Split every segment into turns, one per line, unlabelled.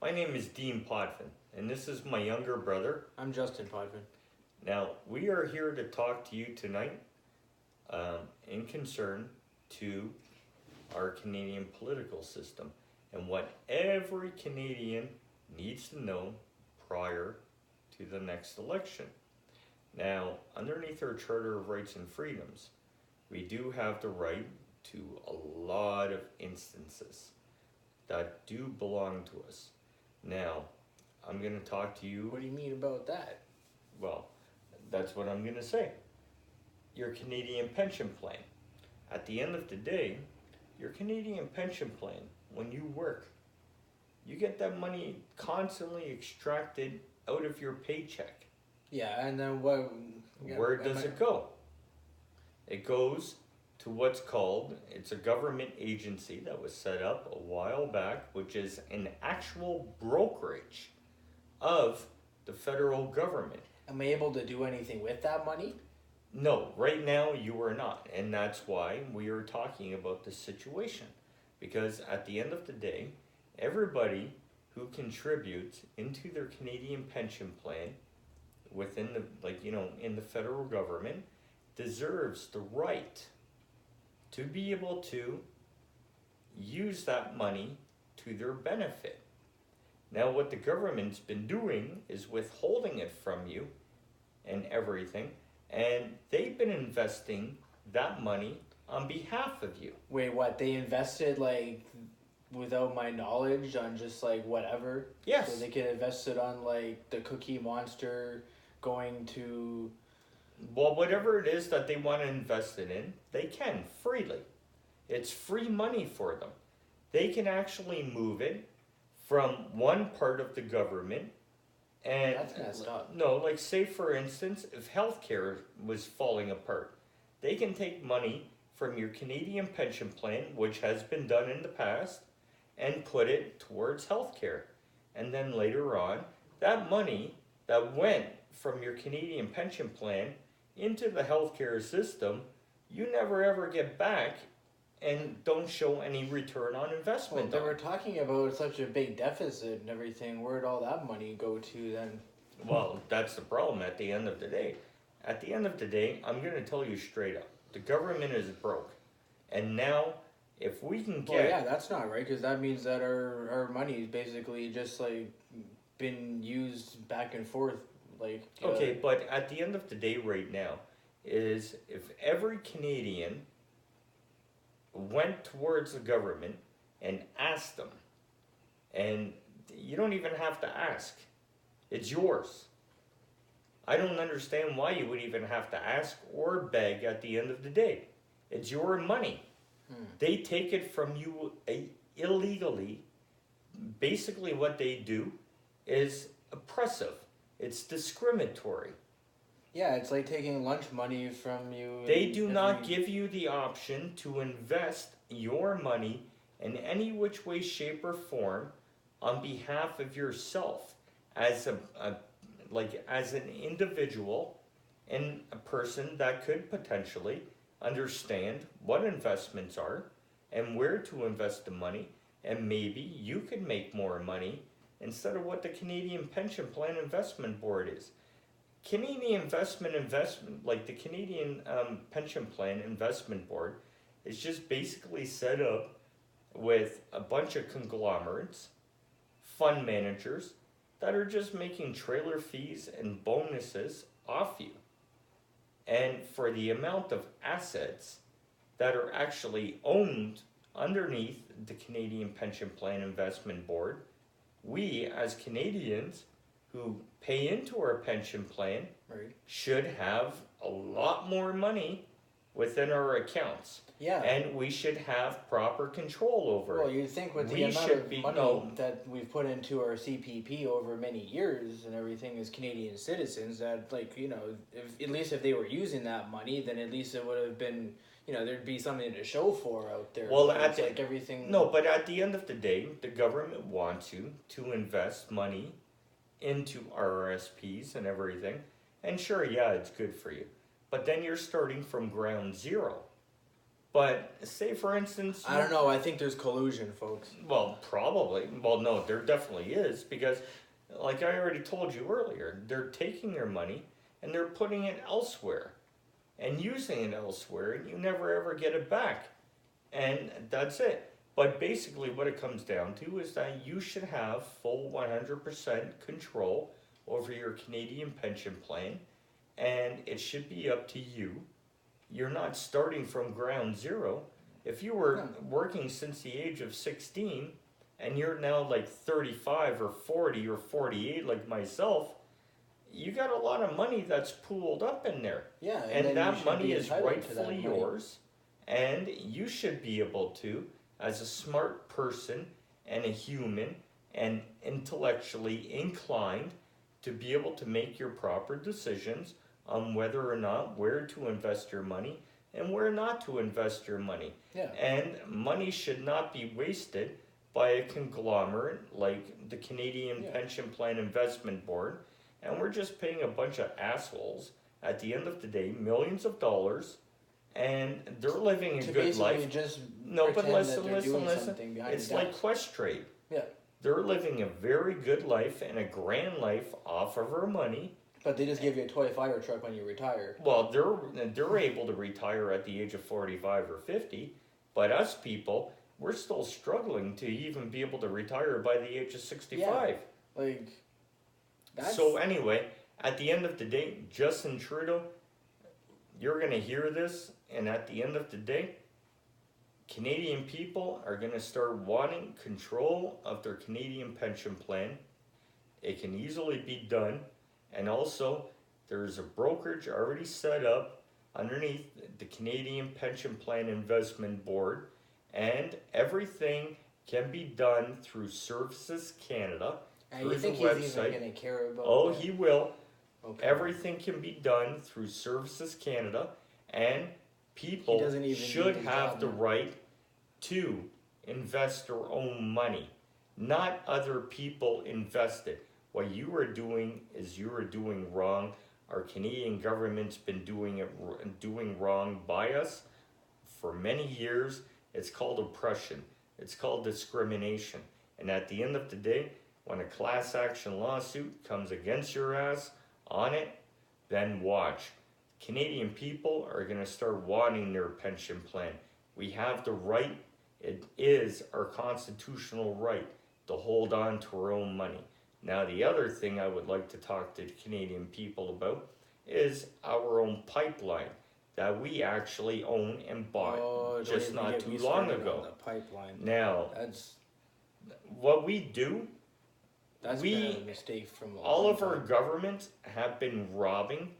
My name is Dean Potvin, and this is my younger brother.
I'm Justin Potvin.
Now, we are here to talk to you tonight in concern to our Canadian political system and what every Canadian needs to know prior to the next election. Now, underneath our Charter of Rights and Freedoms, we do have the right to a lot of instances that do belong to us. Now, I'm going to talk to you.
What do you mean about that?
Well, that's what I'm going to say. Your Canadian pension plan. At the end of the day, your Canadian pension plan, when you work, you get that money constantly extracted out of your paycheck.
Yeah, and then what?
Where does it go? It goes to what's called, it's a government agency that was set up a while back, which is an actual brokerage of the federal government.
Am I able to do anything with that money?
No, right now you are not, and that's why we are talking about this situation. Because at the end of the day, everybody who contributes into their Canadian pension plan within the, in the federal government deserves the right to be able to use that money to their benefit. Now, what the government's been doing is withholding it from you and everything, and they've been investing that money on behalf of you.
Wait, what? They invested without my knowledge on just whatever?
Yes.
So they could invest it on the Cookie Monster going to...
Well, whatever it is that they want to invest it in, they can freely. It's free money for them. They can actually move it from one part of the government and...
That's messed up.
No, say for instance, if healthcare was falling apart, they can take money from your Canadian pension plan, which has been done in the past, and put it towards healthcare. And then later on, that money that went from your Canadian pension plan into the healthcare system, you never ever get back and don't show any return on investment.
Well, they were talking about such a big deficit and everything. Where'd all that money go to then?
Well, that's the problem at the end of the day. At the end of the day, I'm going to tell you straight up, the government is broke. And now, if we can get...
Well, yeah, that's not right, because that means that our money is basically just been used back and forth.
Okay, but at the end of the day right now, is if every Canadian went towards the government and asked them, and you don't even have to ask, it's yours. I don't understand why you would even have to ask or beg at the end of the day. It's your money. They take it from you illegally. Basically what they do is oppressive. It's discriminatory.
Yeah, it's like taking lunch money from you.
They do not give you the option to invest your money in any which way, shape, or form on behalf of yourself as as an individual and a person that could potentially understand what investments are and where to invest the money, and maybe you could make more money instead of what the Canadian Pension Plan Investment Board is. Canadian the Canadian Pension Plan Investment Board is just basically set up with a bunch of conglomerates, fund managers, that are just making trailer fees and bonuses off you. And for the amount of assets that are actually owned underneath the Canadian Pension Plan Investment Board, we as Canadians who pay into our pension plan should have a lot more money within our accounts.
Yeah.
And we should have proper control over it.
Well, you'd think with the amount of money that we've put into our CPP over many years and everything as Canadian citizens, that at least if they were using that money, then at least it would have been, there'd be something to show for out there.
Well,
everything.
No, but at the end of the day, the government wants you to invest money into RRSPs and everything, and sure, yeah, it's good for you. But then you're starting from ground zero. But say, for instance...
I don't know. I think there's collusion, folks.
Well, probably. Well, no, there definitely is. Because, like I already told you earlier, they're taking your money and they're putting it elsewhere. And using it elsewhere, and you never ever get it back. And that's it. But basically what it comes down to is that you should have full 100% control over your Canadian pension plan. And it should be up to you. You're not starting from ground zero. If you were working since the age of 16 and you're now like 35 or 40 or 48 like myself, you got a lot of money that's pooled up in there.
Yeah,
and that money is rightfully yours. And you should be able to, as a smart person and a human and intellectually inclined, to be able to make your proper decisions on whether or not where to invest your money and where not to invest your money.
Yeah.
And money should not be wasted by a conglomerate like the Canadian Pension Plan Investment Board, and we're just paying a bunch of assholes at the end of the day millions of dollars, and they're living a good life.
Just
no, but listen.
It's
like Questrade.
Yeah.
They're living a very good life and a grand life off of our money.
But they just give you a toy fire truck when you retire.
Well, they're able to retire at the age of 45 or 50, but us people, we're still struggling to even be able to retire by the age of 65.
Yeah, that's...
So anyway, at the end of the day, Justin Trudeau, you're going to hear this, and at the end of the day, Canadian people are going to start wanting control of their Canadian pension plan. It can easily be done. And also, there's a brokerage already set up underneath the Canadian Pension Plan Investment Board, and everything can be done through Services Canada.
And you think he's even going to care about
that? He will. Okay. Everything can be done through Services Canada, and people should have the right to invest their own money, not other people invest it. What you are doing is you are doing wrong. Our Canadian government's been doing wrong by us for many years. It's called oppression. It's called discrimination. And at the end of the day, when a class action lawsuit comes against your ass on it, then watch. Canadian people are going to start wanting their pension plan. We have the right, it is our constitutional right to hold on to our own money. Now, the other thing I would like to talk to the Canadian people about is our own pipeline that we actually own and bought just not too long ago. Now, what we do,
been a mistake from
all of our governments have been robbing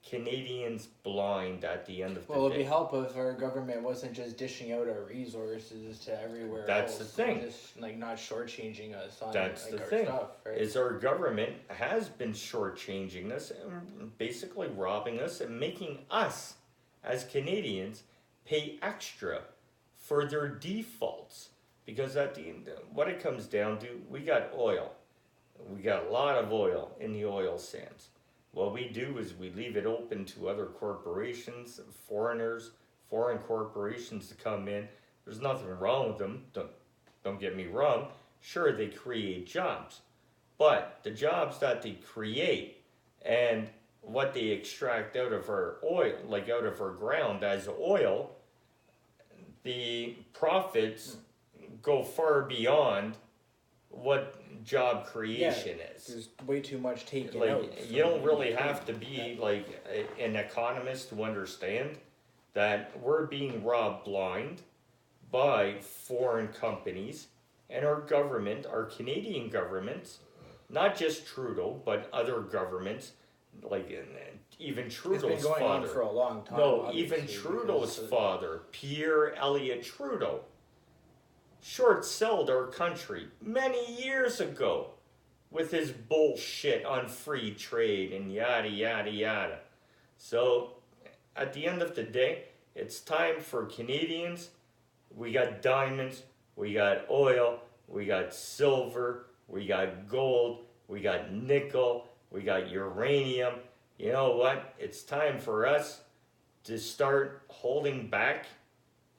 Canadians blind at the end of the day.
Well, it'd be helpful if our government wasn't just dishing out our resources to everywhere
That's
else.
The thing.
Just not shortchanging us on
That's the
our
thing.
Stuff, right?
Is our government has been shortchanging us and basically robbing us and making us as Canadians pay extra for their defaults. Because at the end, what it comes down to, we got oil. We got a lot of oil in the oil sands. What we do is we leave it open to other corporations, foreign corporations to come in. There's nothing wrong with them. Don't get me wrong. Sure, they create jobs. But the jobs that they create and what they extract out of our oil, like out of our ground as oil, the profits go far beyond what job creation is.
There's way too much taken out.
You don't really have to be like an economist to understand that we're being robbed blind by foreign companies, and our government, our Canadian governments, not just Trudeau, but other governments, like even Trudeau's father.
It's been going on for a long time.
No, even Trudeau's father, Pierre Elliott Trudeau, short-sold our country many years ago with his bullshit on free trade and yada, yada, yada. So, at the end of the day, it's time for Canadians. We got diamonds, we got oil, we got silver, we got gold, we got nickel, we got uranium. You know what? It's time for us to start holding back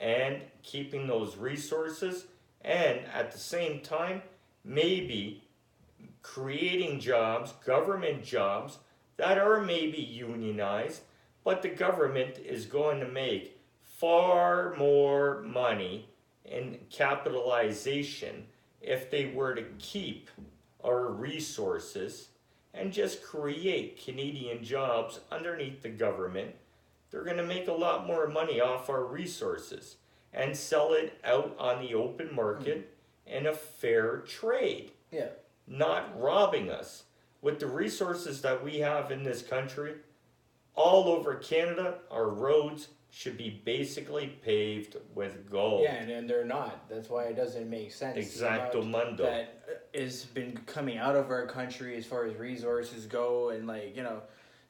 and keeping those resources, and at the same time, maybe creating jobs, government jobs, that are maybe unionized, but the government is going to make far more money in capitalization if they were to keep our resources and just create Canadian jobs underneath the government. They're going to make a lot more money off our resources and sell it out on the open market in a fair trade.
Yeah.
Not robbing us. With the resources that we have in this country, all over Canada, our roads should be basically paved with gold.
Yeah, and they're not. That's why it doesn't make sense.
Exactamundo.
That has been coming out of our country as far as resources go, and like, you know,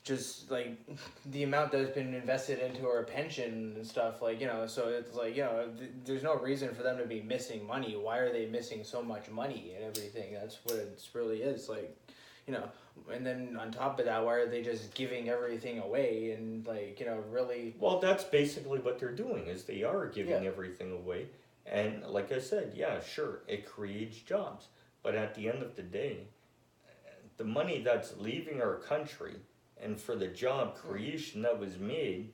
just like the amount that's been invested into our pension and stuff, like, you know, so it's like, you know, there's no reason for them to be missing money. Why are they missing so much money and everything? That's what it really is, like, you know. And then on top of that, why are they just giving everything away and, like, you know, really...
Well, that's basically what they're doing, is they are giving everything away. And like I said, yeah, sure, it creates jobs. But at the end of the day, the money that's leaving our country and for the job creation that was made,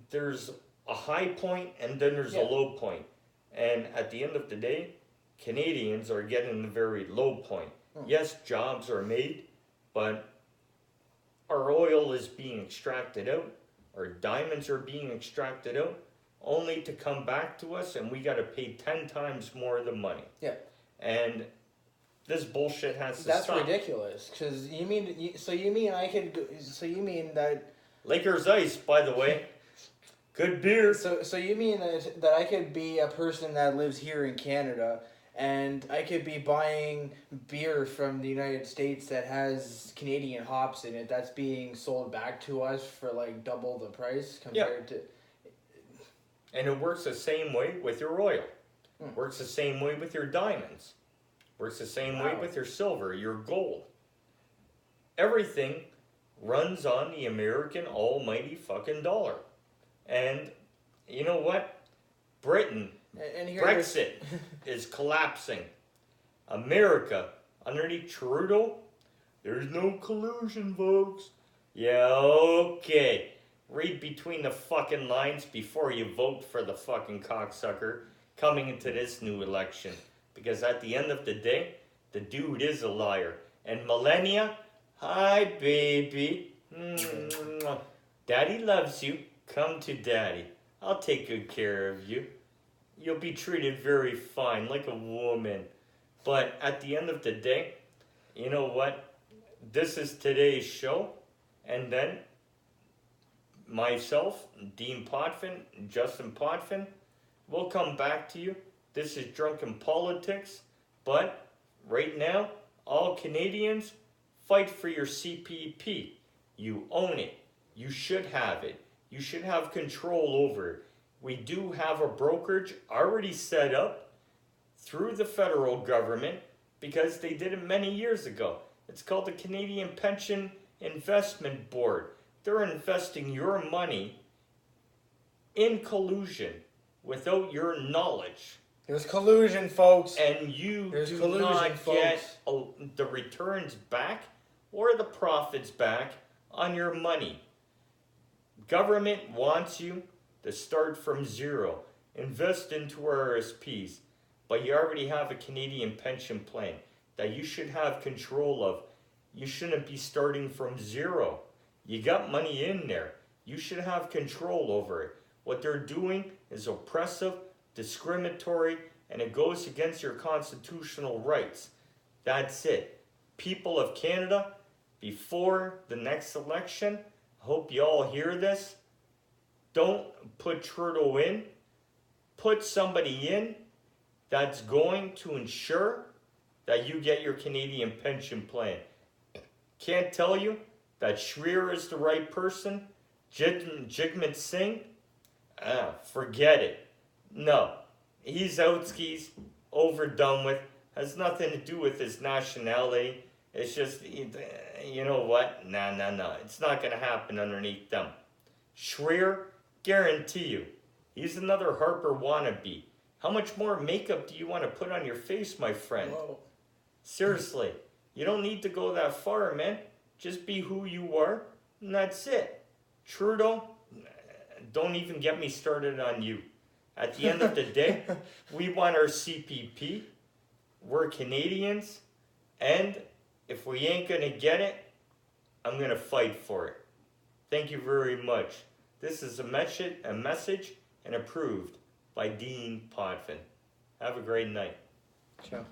there's a high point and then there's a low point. And at the end of the day, Canadians are getting the very low point. Yes, jobs are made, but our oil is being extracted out, our diamonds are being extracted out, only to come back to us, and we got to pay 10 times more of the money.
Yeah.
And this bullshit has to
That's
stop.
That's ridiculous. Because you mean that...
Lakers Ice, by the way. Good beer.
So you mean that I could be a person that lives here in Canada, and I could be buying beer from the United States that has Canadian hops in it, that's being sold back to us for like double the price compared to...
And it works the same way with your oil. Works the same way with your diamonds. Works the same way with your silver, your gold. Everything runs on the American almighty fucking dollar. And you know what? Britain, Brexit is collapsing. America, underneath Trudeau, there's no collusion, folks. Yeah, okay. Read between the fucking lines before you vote for the fucking cocksucker coming into this new election. Because at the end of the day, the dude is a liar. And Melania, hi baby. Daddy loves you. Come to daddy. I'll take good care of you. You'll be treated very fine, like a woman. But at the end of the day, you know what? This is today's show. And then myself, Dean Potvin, Justin Potvin, we'll come back to you. This is Drunken Politics. But right now, all Canadians, fight for your CPP. You own it. You should have it. You should have control over it. We do have a brokerage already set up through the federal government because they did it many years ago. It's called the Canadian Pension Investment Board. They're investing your money in collusion without your knowledge.
There's collusion, folks.
And you do not get the returns back or the profits back on your money. Government wants you to start from zero. Invest into RSPs. But you already have a Canadian pension plan that you should have control of. You shouldn't be starting from zero. You got money in there. You should have control over it. What they're doing is oppressive, discriminatory, and it goes against your constitutional rights. That's it. People of Canada, before the next election, I hope you all hear this. Don't put Trudeau in. Put somebody in that's going to ensure that you get your Canadian pension plan. Can't tell you that Schreier is the right person. Jagmeet Singh, forget it. No, he's out skis, overdone with. Has nothing to do with his nationality. It's just, you know what? No. It's not going to happen underneath them. Schreier, guarantee you, He's another Harper wannabe. How much more makeup do you want to put on your face, my friend?
Whoa.
Seriously, you don't need to go that far, man. Just be who you are, and that's it. Trudeau, don't even get me started on you. At the end of the day, we want our CPP. We're Canadians, and if we ain't gonna get it, I'm gonna fight for it. Thank you very much. This is a message and approved by Dean Potvin. Have a great night.
Ciao.